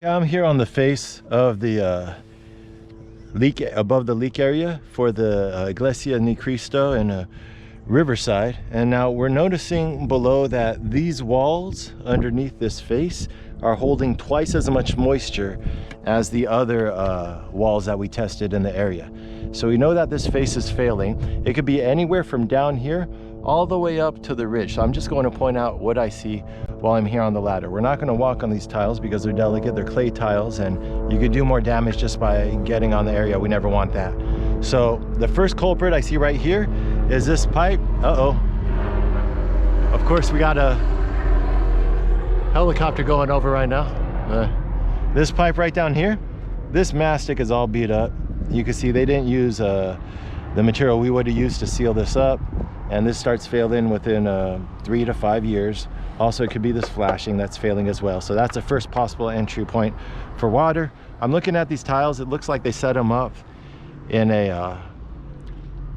I'm here on the face of the leak, above the leak area for the Iglesia Ni Cristo in Riverside, and now we're noticing below that these walls underneath this face are holding twice as much moisture as the other walls that we tested in the area. So we know that this face is failing. It could be anywhere from down here all the way up to the ridge. So I'm just going to point out what I see while I'm here on the ladder. We're not going to walk on these tiles because they're delicate, they're clay tiles, and you could do more damage just by getting on the area. We never want that. So the first culprit I see right here is this pipe. Uh-oh. Of course, we got a helicopter going over right now. This pipe right down here, this mastic is all beat up. You can see they didn't use the material we would have used to seal this up, and this starts failing within 3 to 5 years. Also, it could be this flashing that's failing as well. So that's the first possible entry point for water. I'm looking at these tiles. It looks like they set them up in a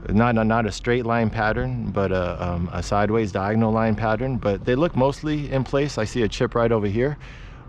not a straight line pattern, but a sideways diagonal line pattern, but they look mostly in place. I see a chip right over here.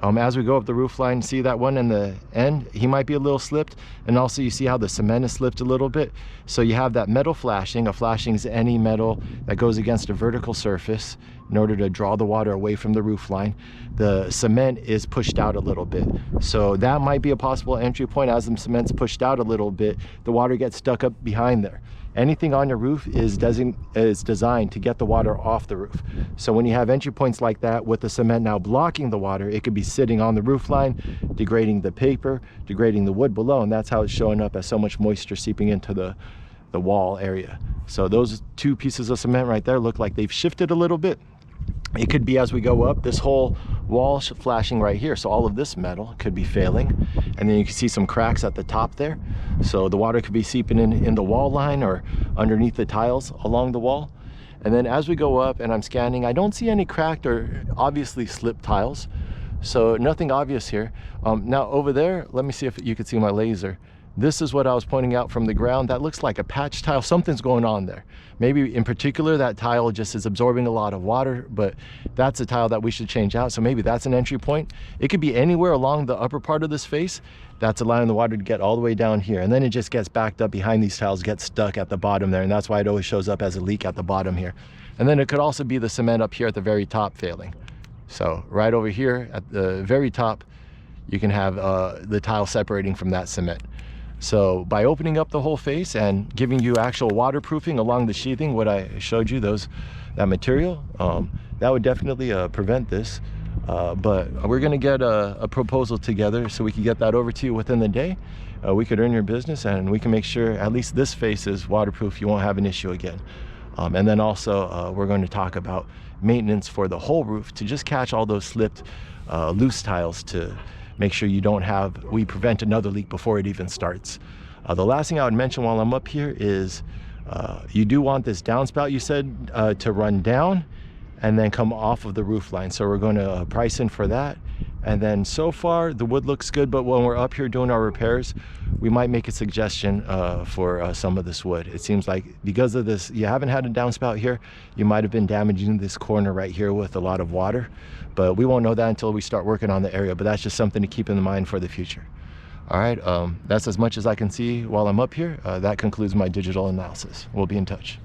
As we go up the roof line, see that one in the end, he might be a little slipped, and also you see how the cement is slipped a little bit. So you have that metal flashing. A flashing is any metal that goes against a vertical surface in order to draw the water away from the roof line. The cement is pushed out a little bit, so that might be a possible entry point. As the cement's pushed out a little bit, the water gets stuck up behind there. Anything on your roof is designed to get the water off the roof. So when you have entry points like that with the cement now blocking the water, it could be sitting on the roof line, degrading the paper, degrading the wood below, and that's how it's showing up as so much moisture seeping into the wall area. So those two pieces of cement right there look like they've shifted a little bit. It could be as we go up, this whole wall flashing right here. So all of this metal could be failing. And then you can see some cracks at the top there. So the water could be seeping in the wall line or underneath the tiles along the wall. And then as we go up and I'm scanning, I don't see any cracked or obviously slipped tiles. So nothing obvious here. Now over there, let me see if you can see my laser. This is what I was pointing out from the ground. That looks like a patch tile. Something's going on there. Maybe in particular, that tile just is absorbing a lot of water, but that's a tile that we should change out. So maybe that's an entry point. It could be anywhere along the upper part of this face that's allowing the water to get all the way down here. And then it just gets backed up behind these tiles, gets stuck at the bottom there. And that's why it always shows up as a leak at the bottom here. And then it could also be the cement up here at the very top failing. So right over here at the very top, you can have the tile separating from that cement. So by opening up the whole face and giving you actual waterproofing along the sheathing, what I showed you, that material, that would definitely prevent this. But we're going to get a proposal together so we can get that over to you within the day. We could earn your business, and we can make sure at least this face is waterproof. You won't have an issue again. And then also we're going to talk about maintenance for the whole roof to just catch all those slipped loose tiles to make sure we prevent another leak before it even starts. The last thing I would mention while I'm up here is you do want this downspout, you said, to run down and then come off of the roof line. So we're going to price in for that. And then so far the wood looks good, but when we're up here doing our repairs, we might make a suggestion for some of this wood. It seems like because of this, you haven't had a downspout here, you might have been damaging this corner right here with a lot of water, but we won't know that until we start working on the area. But that's just something to keep in mind for the future. All right, that's as much as I can see while I'm up here. That concludes my digital analysis. We'll be in touch.